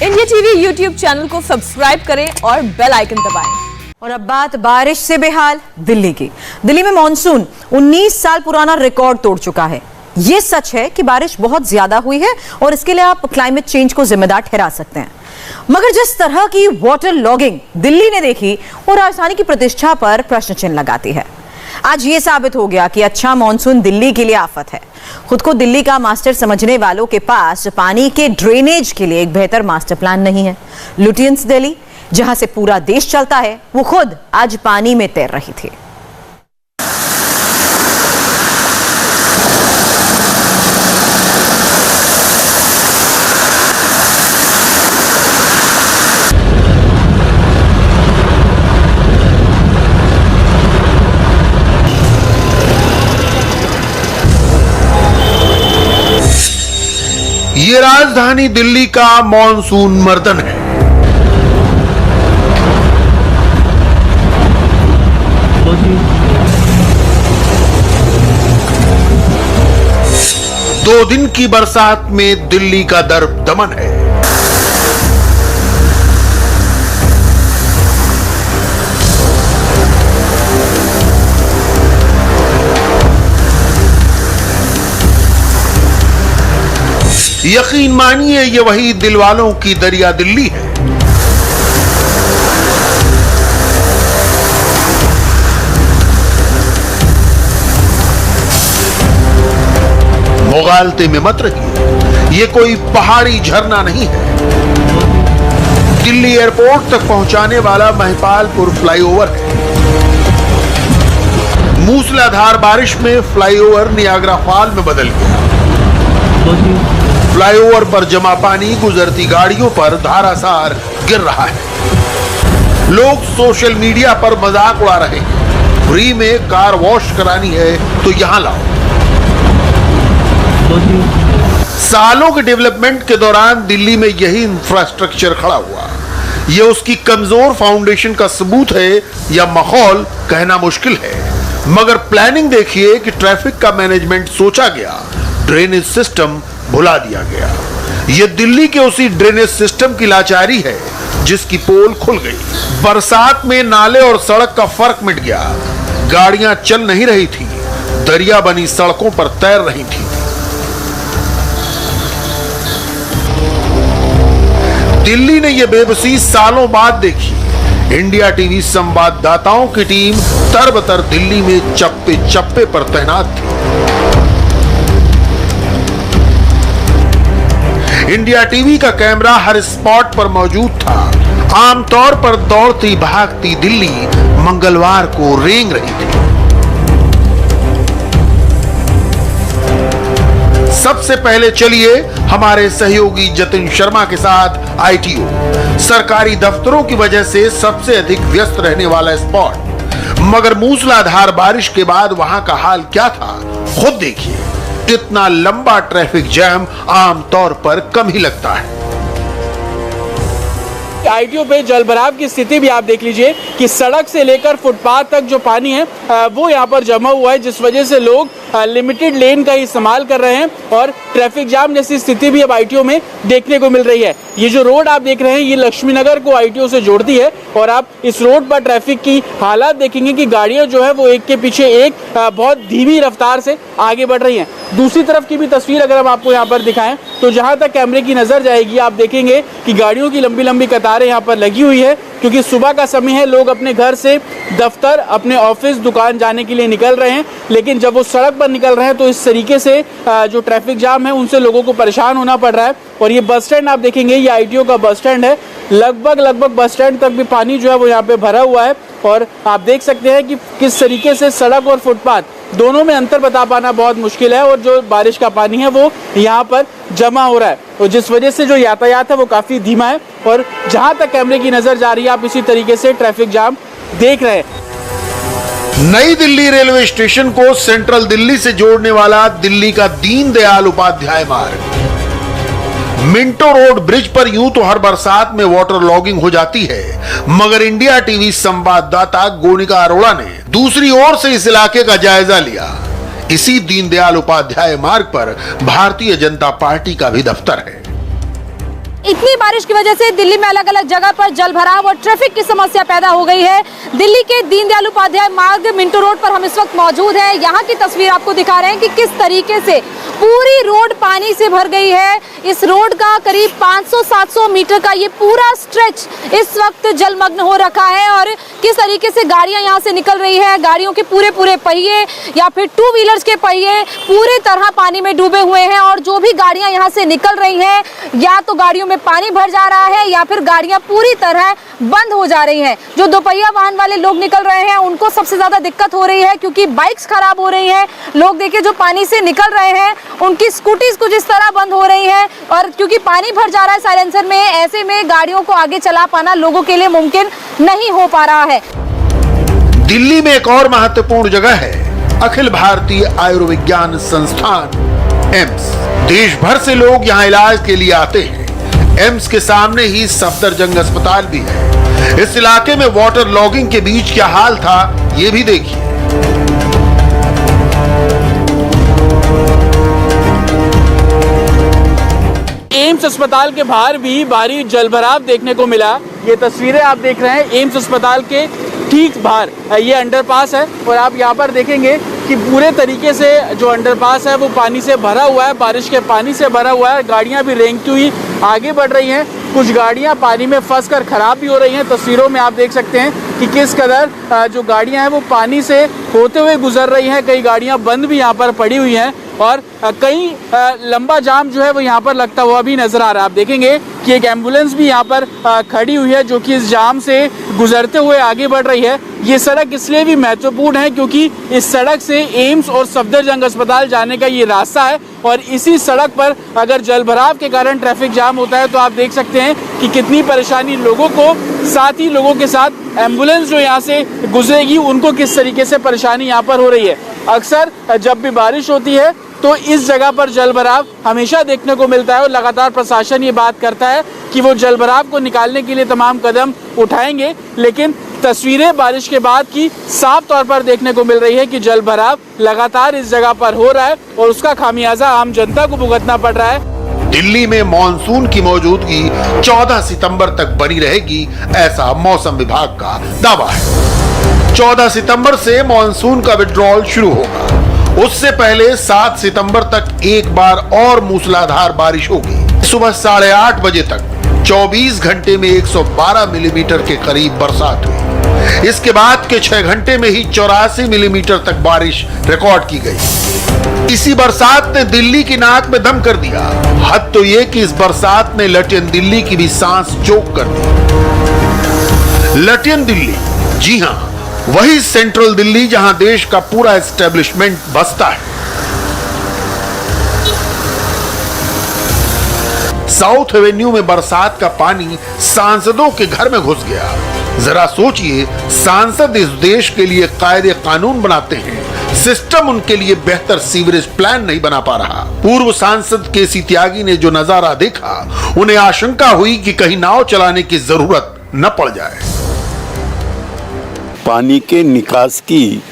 India TV YouTube channel को subscribe करें और बेल आइकन दबाएं। और अब बात बारिश से बेहाल दिल्ली की। दिल्ली में मॉनसून 19 साल पुराना रिकॉर्ड तोड़ चुका है। यह सच है कि बारिश बहुत ज्यादा हुई है और इसके लिए आप क्लाइमेट चेंज को जिम्मेदार ठहरा सकते हैं, मगर जिस तरह की वाटर लॉगिंग दिल्ली ने देखी वो राजधानी की प्रतिष्ठा पर प्रश्न चिन्ह लगाती है। आज ये साबित हो गया कि अच्छा मॉनसून दिल्ली के लिए आफत है। खुद को दिल्ली का मास्टर समझने वालों के पास पानी के ड्रेनेज के लिए एक बेहतर मास्टर प्लान नहीं है। लुटियंस दिल्ली, जहां से पूरा देश चलता है, वो खुद आज पानी में तैर रही थी। ये राजधानी दिल्ली का मॉनसून मर्दन है। दो दिन की बरसात में दिल्ली का दर्द दमन है। यकीन मानिए ये वही दिलवालों की दरिया दिल्ली है। मुगालते में मत रहिए, ये कोई पहाड़ी झरना नहीं है। दिल्ली एयरपोर्ट तक पहुंचाने वाला महिपालपुर फ्लाईओवर है। मूसलाधार बारिश में फ्लाईओवर नियाग्रा फॉल में बदल गया। फ्लाईओवर पर जमा पानी गुजरती गाड़ियों पर धारासार गिर रहा है। लोग सोशल मीडिया पर मजाक उड़ा रहे हैं। फ्री में कार वॉश करानी है तो यहां लाओ। सालों के डेवलपमेंट के दौरान दिल्ली में यही इंफ्रास्ट्रक्चर खड़ा हुआ। यह उसकी कमजोर फाउंडेशन का सबूत है या माहौल कहना मुश्किल है, मगर प्लानिंग देखिए कि ट्रैफिक का मैनेजमेंट सोचा गया, ड्रेनेज सिस्टम भुला दिया गया। यह दिल्ली के उसी ड्रेनेज सिस्टम की लाचारी है जिसकी पोल खुल गई। बरसात में नाले और सड़क का फर्क मिट गया। गाड़ियां चल नहीं रही थी, दरिया बनी सड़कों पर तैर रही थी। दिल्ली ने यह बेबसी सालों बाद देखी। इंडिया टीवी संवाददाताओं की टीम तरबतर दिल्ली में चप्पे चप्पे पर तैनात थी। इंडिया टीवी का कैमरा हर स्पॉट पर मौजूद था। आमतौर पर दौड़ती भागती दिल्ली मंगलवार को रेंग रही थी। सबसे पहले चलिए हमारे सहयोगी जतिन शर्मा के साथ आईटीओ, सरकारी दफ्तरों की वजह से सबसे अधिक व्यस्त रहने वाला स्पॉट। मगर मूसलाधार बारिश के बाद वहां का हाल क्या था, खुद देखिए। इतना लंबा ट्रैफिक जैम आमतौर पर कम ही लगता है। आईटीओ पे जलभराव की स्थिति भी आप देख लीजिए कि सड़क से लेकर फुटपाथ तक जो पानी है वो यहाँ पर जमा हुआ है, जिस वजह से लोग लिमिटेड लेन का इस्तेमाल कर रहे हैं और ट्रैफिक जाम जैसी स्थिति भी अब आईटीओ में देखने को मिल रही है। ये जो रोड आप देख रहे हैं ये लक्ष्मी नगर को आईटीओ से जोड़ती है और आप इस रोड पर ट्रैफिक की हालात देखेंगे कि गाड़ियां जो है वो एक के पीछे एक बहुत धीमी रफ्तार से आगे बढ़ रही हैं। दूसरी तरफ की भी तस्वीर अगर हम आपको यहाँ पर दिखाएं तो जहाँ तक कैमरे की नजर जाएगी आप देखेंगे कि गाड़ियों की लंबी लंबी कतारें यहाँ पर लगी हुई है, क्योंकि सुबह का समय है। लोग अपने घर से दफ्तर, अपने ऑफिस, दुकान जाने के लिए निकल रहे हैं, लेकिन जब वो सड़क पर निकल रहे हैं तो इस तरीके से जो ट्रैफिक जाम है उनसे लोगों को परेशान होना पड़ रहा है। और ये बस स्टैंड आप देखेंगे, ये आईटीओ का बस स्टैंड है। लगभग बस स्टैंड तक भी पानी जो है वो यहाँ पे भरा हुआ है और आप देख सकते हैं कि किस तरीके से सड़क और फुटपाथ दोनों में अंतर बता पाना बहुत मुश्किल है और जो बारिश का पानी है वो यहाँ पर जमा हो रहा है और जिस वजह से जो यातायात है वो काफ़ी धीमा है और जहाँ तक कैमरे की नज़र जा रही है आप इसी तरीके से ट्रैफिक जाम देख रहे हैं। नई दिल्ली रेलवे स्टेशन को सेंट्रल दिल्ली से जोड़ने वाला दिल्ली का दीनदयाल उपाध्याय मार्ग, मिंटो रोड ब्रिज पर यूं तो हर बरसात में वाटर लॉगिंग हो जाती है, मगर इंडिया टीवी संवाददाता गोनिका अरोड़ा ने दूसरी ओर से इस इलाके का जायजा लिया। इसी दीनदयाल उपाध्याय मार्ग पर भारतीय जनता पार्टी का भी दफ्तर है। इतनी बारिश की वजह से दिल्ली में अलग अलग जगह पर जल भराव और ट्रैफिक की समस्या पैदा हो गई है। दिल्ली के दीनदयाल उपाध्याय मार्ग मिंटो रोड पर हम इस वक्त मौजूद हैं। यहाँ की तस्वीर आपको दिखा रहे हैं कि किस तरीके से पूरी रोड पानी से भर गई है। इस रोड का करीब 500-700 मीटर का ये पूरा स्ट्रेच इस वक्त जलमग्न हो रखा है और किस तरीके से गाड़ियां यहाँ से निकल रही है। गाड़ियों के पूरे पहिए या फिर टू व्हीलर्स के पहिए पूरी तरह पानी में डूबे हुए हैं और जो भी गाड़ियां यहाँ से निकल रही हैं या तो गाड़ियों में पानी भर जा रहा है या फिर गाड़ियां पूरी तरह बंद हो जा रही हैं। जो दोपहिया वाहन वाले लोग निकल रहे हैं उनको सबसे ज्यादा दिक्कत हो रही है क्योंकि बाइक्स खराब हो रही हैं। लोग देखिए जो पानी से निकल रहे हैं उनकी स्कूटीज कुछ इस तरह बंद हो रही हैं और क्योंकि पानी भर जा रहा है साइलेंसर में, ऐसे में गाड़ियों को आगे चला पाना लोगों के लिए मुमकिन नहीं हो पा रहा है। दिल्ली में एक और महत्वपूर्ण जगह है अखिल भारतीय आयुर्विज्ञान संस्थान एम्स। देश भर से लोग यहाँ इलाज के लिए आते हैं। एम्स के सामने ही सफदरजंग अस्पताल भी है। इस इलाके में वाटर लॉगिंग के बीच क्या हाल था ये भी देखिए। एम्स अस्पताल के बाहर भी भारी जलभराव देखने को मिला। ये तस्वीरें आप देख रहे हैं एम्स अस्पताल के ठीक बाहर ये अंडरपास है और आप यहाँ पर देखेंगे कि पूरे तरीके से जो अंडरपास है वो पानी से भरा हुआ है, बारिश के पानी से भरा हुआ है। गाड़ियाँ भी रेंगती हुई आगे बढ़ रही हैं। कुछ गाड़ियाँ पानी में फंसकर खराब भी हो रही हैं। तस्वीरों में आप देख सकते हैं कि किस कदर जो गाड़ियाँ हैं वो पानी से होते हुए गुजर रही हैं। कई गाड़ियाँ बंद भी यहाँ पर पड़ी हुई हैं और कई लंबा जाम जो है वो यहाँ पर लगता हुआ भी नजर आ रहा है। आप देखेंगे कि एक एम्बुलेंस भी यहाँ पर खड़ी हुई है जो कि इस जाम से गुजरते हुए आगे बढ़ रही है। ये सड़क इसलिए भी महत्वपूर्ण है क्योंकि इस सड़क से एम्स और सफदरजंग अस्पताल जाने का ये रास्ता है और इसी सड़क पर अगर जलभराव के कारण ट्रैफिक जाम होता है तो आप देख सकते हैं कि कितनी परेशानी लोगों को, साथ ही लोगों के साथ एम्बुलेंस जो यहाँ से गुजरेगी उनको किस तरीके से परेशानी यहाँ पर हो रही है। अक्सर जब भी बारिश होती है तो इस जगह पर जलभराव हमेशा देखने को मिलता है और लगातार प्रशासन ये बात करता है कि वो जलभराव को निकालने के लिए तमाम कदम उठाएंगे, लेकिन तस्वीरें बारिश के बाद की साफ तौर पर देखने को मिल रही है कि जलभराव लगातार इस जगह पर हो रहा है और उसका खामियाजा आम जनता को भुगतना पड़ रहा है। दिल्ली में मॉनसून की मौजूदगी 14 सितंबर तक बनी रहेगी, ऐसा मौसम विभाग का दावा है। 14 सितंबर से मॉनसून का विड्रॉल शुरू होगा। उससे पहले 7 सितंबर तक एक बार और मूसलाधार बारिश होगी। सुबह 8:30 बजे तक 24 घंटे में 112 मिलीमीटर के करीब बरसात हुई। इसके बाद के 6 घंटे में ही 84 मिलीमीटर तक बारिश रिकॉर्ड की गई। इसी बरसात ने दिल्ली की नाक में दम कर दिया। हद तो ये कि इस बरसात ने लटियन दिल्ली की भी सांस चोक कर दी। लटियन दिल्ली, जी हां, वही सेंट्रल दिल्ली जहां देश का पूरा एस्टेब्लिशमेंट बसता है। साउथ एवेन्यू में बरसात का पानी सांसदों के घर में घुस गया। जरा सोचिए, सांसद इस देश के लिए कायदे कानून बनाते हैं, सिस्टम उनके लिए बेहतर सीवरेज प्लान नहीं बना पा रहा। पूर्व सांसद केसी त्यागी ने जो नजारा देखा, उन्हें आशंका हुई कि कहीं नाव चलाने की जरूरत न पड़ जाए। पानी के निकास की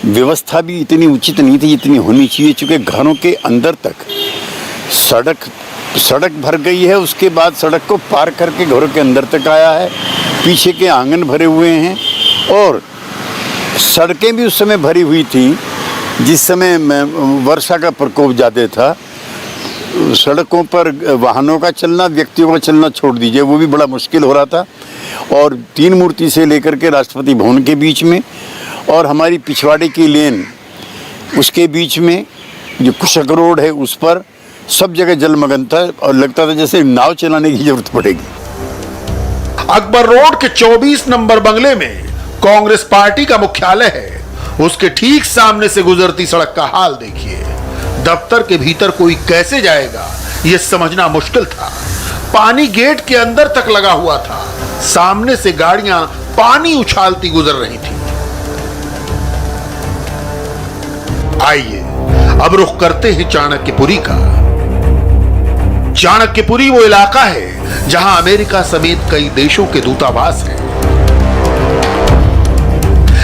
व्यवस्था भी इतनी उचित नहीं थी जितनी होनी चाहिए, चूँकि घरों के अंदर तक सड़क भर गई है। उसके बाद सड़क को पार करके घरों के अंदर तक आया है। पीछे के आंगन भरे हुए हैं और सड़कें भी उस समय भरी हुई थी जिस समय वर्षा का प्रकोप ज़्यादा था। सड़कों पर वाहनों का चलना, व्यक्तियों का चलना छोड़ दीजिए, वो भी बड़ा मुश्किल हो रहा था। और तीन मूर्ति से लेकर के राष्ट्रपति भवन के बीच में और हमारी पिछवाड़े की लेन उसके बीच में जो कुशक रोड है उस पर सब जगह जलमग्न था और लगता था जैसे नाव चलाने की जरूरत पड़ेगी। अकबर रोड के 24 नंबर बंगले में कांग्रेस पार्टी का मुख्यालय है। उसके ठीक सामने से गुजरती सड़क का हाल देखिए। दफ्तर के भीतर कोई कैसे जाएगा यह समझना मुश्किल था। पानी गेट के अंदर तक लगा हुआ था। सामने से गाड़ियां पानी उछालती गुजर रही थी। आइए अब रुख करते हैं चाणक्यपुरी का। चाणक्यपुरी वो इलाका है जहां अमेरिका समेत कई देशों के दूतावास हैं।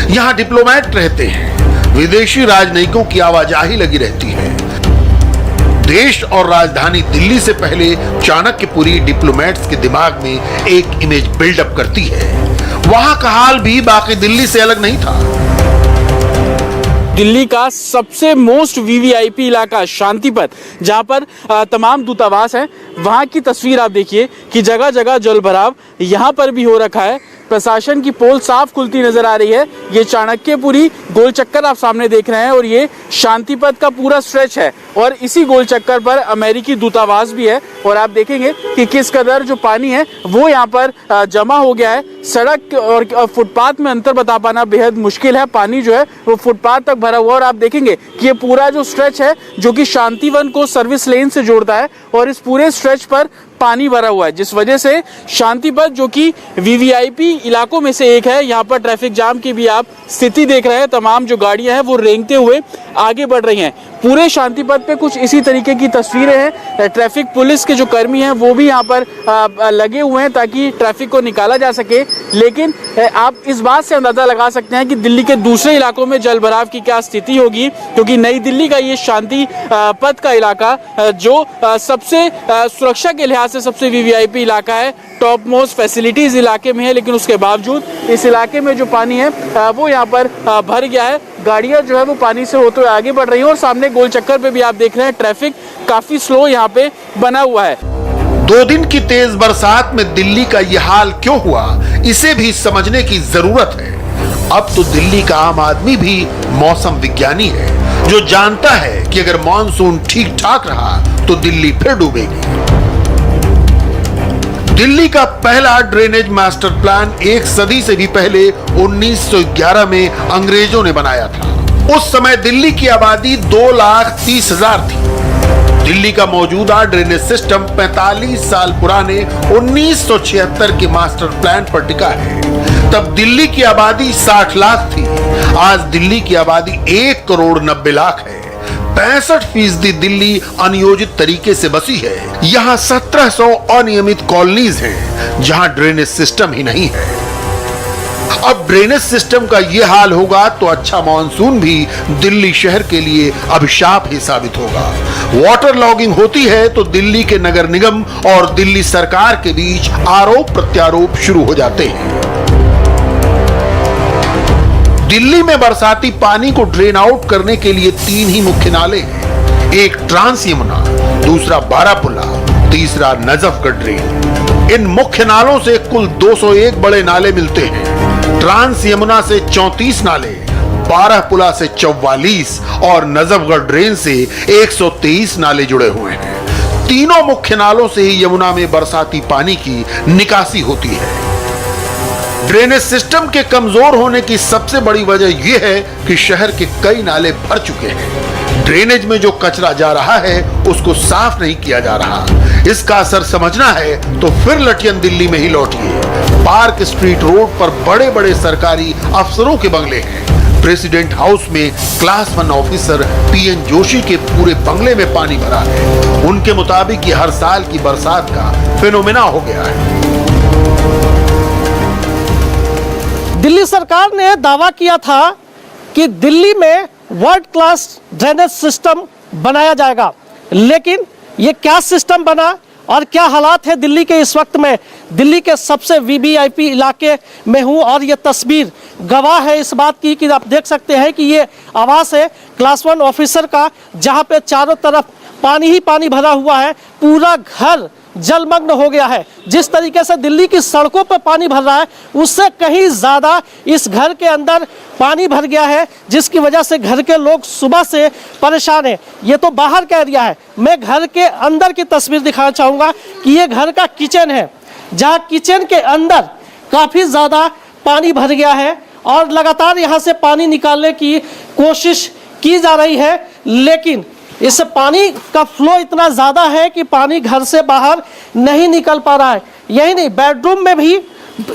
यहां डिप्लोमेट रहते हैं। विदेशी राजनयिकों की आवाजाही लगी रहती है। देश और राजधानी दिल्ली से पहले चाणक्यपुरी डिप्लोमेट्स के दिमाग में एक इमेज बिल्डअप करती है। वहां का हाल भी बाकी दिल्ली से अलग नहीं था। दिल्ली का सबसे मोस्ट वीवीआईपी इलाका शांतिपथ, जहां पर तमाम दूतावास हैं, वहां की तस्वीर आप देखिए कि जगह जगह जलभराव यहां पर भी हो रखा है। प्रशासन की पोल साफ खुलती नजर आ रही है। ये चाणक्यपुरी गोल चक्कर आप सामने देख रहे हैं और ये शांतिपथ का पूरा स्ट्रेच है और इसी गोल चक्कर पर अमेरिकी दूतावास भी है। और आप देखेंगे कि किस कदर जो पानी है वो यहाँ पर जमा हो गया है। सड़क और फुटपाथ में अंतर बता पाना बेहद मुश्किल है। पानी जो है वो फुटपाथ तक भरा हुआ और आप देखेंगे कि ये पूरा जो स्ट्रेच है जो कि शांतिवन को सर्विस लेन से जोड़ता है और इस पूरे स्ट्रेच पर पानी भरा हुआ है, जिस वजह से शांतिपथ जो कि वीवीआईपी इलाकों में से एक है, यहाँ पर ट्रैफिक जाम की भी आप स्थिति देख रहे हैं। तमाम जो गाड़ियां हैं वो रेंगते हुए आगे बढ़ रही हैं। पूरे शांतिपथ पे कुछ इसी तरीके की तस्वीरें हैं। ट्रैफिक पुलिस के जो कर्मी हैं वो भी यहाँ पर लगे हुए हैं ताकि ट्रैफिक को निकाला जा सके। लेकिन आप इस बात से अंदाजा लगा सकते हैं कि दिल्ली के दूसरे इलाकों में जलभराव की क्या स्थिति होगी, क्योंकि नई दिल्ली का ये शांति पथ का इलाका जो सबसे सुरक्षा के लिहाज से सबसे वीवीआईपी इलाका है, टॉप मोस्ट फैसिलिटीज इलाके में है, लेकिन उसके बावजूद इस इलाके में जो पानी है वो यहाँ पर भर गया है। गाड़ियां जो है वो पानी से होते हुए आगे बढ़ रही हैं और सामने गोल चक्कर पे भी आप देख रहे हैं ट्रैफिक काफी स्लो यहाँ पे बना हुआ है। 2 दिन की तेज बरसात में दिल्ली का यह हाल क्यों हुआ, इसे भी समझने की जरूरत है। अब तो दिल्ली का आम आदमी भी मौसम विज्ञानी है, जो जानता है कि अगर मॉनसून ठीक ठाक रहा तो दिल्ली फिर डूबेगी। दिल्ली का पहला ड्रेनेज मास्टर प्लान 1 सदी से भी पहले 1911 में अंग्रेजों ने बनाया था। उस समय दिल्ली की आबादी 2,30,000 थी। दिल्ली का मौजूदा ड्रेनेज सिस्टम 45 साल पुराने 1976 के मास्टर प्लान पर टिका है। तब दिल्ली की आबादी 60 लाख थी। आज दिल्ली की आबादी 1,90,00,000 है। 65% दिल्ली अनियोजित तरीके से बसी है। यहाँ 1700 अनियमित कॉलोनीज हैं, जहाँ ड्रेनेज सिस्टम ही नहीं है। अब ड्रेनेज सिस्टम का यह हाल होगा तो अच्छा मॉनसून भी दिल्ली शहर के लिए अभिशाप ही साबित होगा। वाटर लॉगिंग होती है तो दिल्ली के नगर निगम और दिल्ली सरकार के बीच आरोप प्रत्यारोप शुरू हो जाते हैं। दिल्ली में बरसाती पानी को ड्रेन आउट करने के लिए 3 ही मुख्य नाले हैं। एक ट्रांस यमुना, दूसरा बारापुला, तीसरा नजफगढ़ ड्रेन। इन मुख्य नालों से कुल 201 बड़े नाले मिलते हैं। ट्रांस यमुना से 34 नाले, बारापुला से 44 और नजफगढ़ ड्रेन से 123 नाले जुड़े हुए हैं। तीनों मुख्य नालों से ही यमुना में बरसाती पानी की निकासी होती है। ड्रेनेज सिस्टम के कमजोर होने की सबसे बड़ी वजह यह है कि शहर के कई नाले भर चुके हैं। ड्रेनेज में जो कचरा जा रहा है उसको साफ नहीं किया जा रहा। इसका असर समझना है तो फिर लटियन दिल्ली में ही लौटिए। पार्क स्ट्रीट रोड पर बड़े बड़े सरकारी अफसरों के बंगले हैं। प्रेसिडेंट हाउस में क्लास 1 ऑफिसर पीएन जोशी के पूरे बंगले में पानी भरा है। उनके मुताबिक ये हर साल की बरसात का फिनोमेना हो गया है। दिल्ली सरकार ने दावा किया था कि दिल्ली में वर्ल्ड क्लास ड्रेनेज सिस्टम बनाया जाएगा, लेकिन ये क्या सिस्टम बना और क्या हालात है दिल्ली के इस वक्त में। दिल्ली के सबसे वीवीआईपी इलाके में हूँ और ये तस्वीर गवाह है इस बात की कि आप देख सकते हैं कि ये आवास है क्लास 1 ऑफिसर का, जहाँ पे चारों तरफ पानी ही पानी भरा हुआ है। पूरा घर जलमग्न हो गया है। जिस तरीके से दिल्ली की सड़कों पर पानी भर रहा है उससे कहीं ज़्यादा इस घर के अंदर पानी भर गया है, जिसकी वजह से घर के लोग सुबह से परेशान हैं। ये तो बाहर का एरिया है, मैं घर के अंदर की तस्वीर दिखाना चाहूँगा कि ये घर का किचन है, जहाँ किचन के अंदर काफ़ी ज़्यादा पानी भर गया है और लगातार यहाँ से पानी निकालने की कोशिश की जा रही है, लेकिन इस पानी का फ्लो इतना ज़्यादा है कि पानी घर से बाहर नहीं निकल पा रहा है। यही नहीं, बेडरूम में भी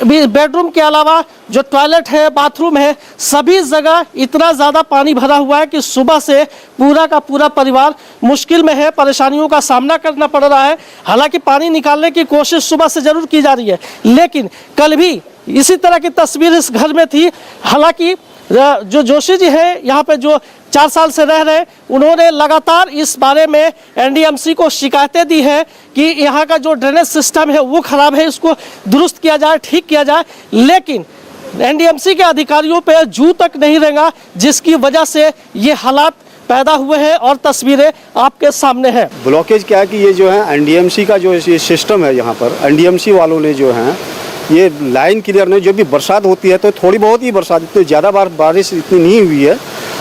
बेडरूम के अलावा जो टॉयलेट है, बाथरूम है, सभी जगह इतना ज़्यादा पानी भरा हुआ है कि सुबह से पूरा का पूरा परिवार मुश्किल में है, परेशानियों का सामना करना पड़ रहा है। हालांकि पानी निकालने की कोशिश सुबह से ज़रूर की जा रही है, लेकिन कल भी इसी तरह की तस्वीर इस घर में थी। हालांकि जो जोशी जी हैं यहाँ पे जो 4 साल से रह रहे हैं, उन्होंने लगातार इस बारे में एनडीएमसी को शिकायतें दी हैं कि यहाँ का जो ड्रेनेज सिस्टम है वो खराब है, इसको दुरुस्त किया जाए, ठीक किया जाए। लेकिन एनडीएमसी के अधिकारियों पे जू तक नहीं रेंगा, जिसकी वजह से ये हालात पैदा हुए हैं और तस्वीरें आपके सामने हैं। ब्लॉकेज क्या है कि ये जो है एनडीएमसी का जो ये सिस्टम है, यहाँ पर एनडीएमसी वालों ने जो है ये लाइन क्लियर नहीं, जो भी बरसात होती है तो थोड़ी बहुत ही बरसात, इतनी ज़्यादा बारिश इतनी नहीं हुई है,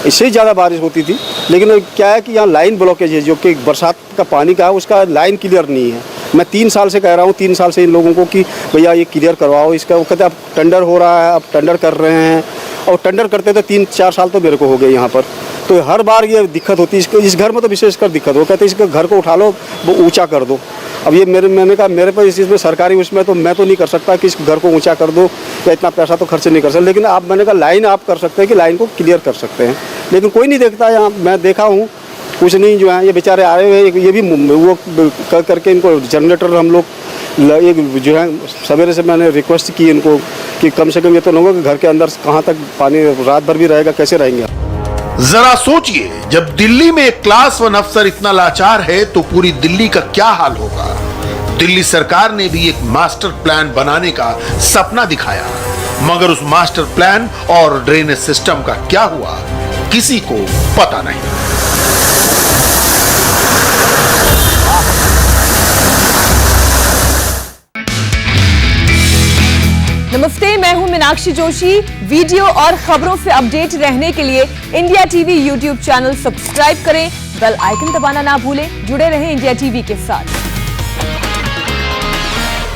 इससे ज़्यादा बारिश होती थी। लेकिन क्या है कि यहाँ लाइन ब्लॉकेज है, जो कि बरसात का पानी का है उसका लाइन क्लियर नहीं है। मैं 3 साल से कह रहा हूँ, 3 साल से इन लोगों को कि भैया ये क्लियर करवाओ इसका। वो कहते अब टेंडर हो रहा है, अब टेंडर कर रहे हैं, और टेंडर करते तो 3-4 साल तो मेरे को हो गए यहाँ पर। तो हर बार ये दिक्कत होती है, इस घर में तो विशेषकर दिक्कत हो, कहते इसके घर को उठा लो, वो ऊंचा कर दो। अब ये मैंने कहा मेरे पास इस चीज़ में सरकारी उसमें तो मैं तो नहीं कर सकता कि इस घर को ऊंचा कर दो, या इतना पैसा तो खर्च नहीं कर सकता। लेकिन आप, मैंने कहा लाइन आप कर सकते हैं कि लाइन को क्लियर कर सकते हैं, लेकिन कोई नहीं देखता। यहाँ मैं देखा हूँ कुछ नहीं, जो है ये बेचारे आए हुए, ये भी वो कर करके इनको जनरेटर हम लोग एक जो है सवेरे से मैंने रिक्वेस्ट की इनको कि कम से कम ये तो लोगों के घर के अंदर कहाँ तक पानी रात भर भी रहेगा, कैसे रहेंगे। जरा सोचिए, जब दिल्ली में एक क्लास 1 अफसर इतना लाचार है तो पूरी दिल्ली का क्या हाल होगा। दिल्ली सरकार ने भी एक मास्टर प्लान बनाने का सपना दिखाया, मगर उस मास्टर प्लान और ड्रेनेज सिस्टम का क्या हुआ किसी को पता नहीं। नमस्ते, मैं हूं मीनाक्षी जोशी। वीडियो और खबरों से अपडेट रहने के लिए India TV YouTube channel subscribe करें, बेल आइकन दबाना ना भूलें। जुड़े रहें इंडिया टीवी के साथ।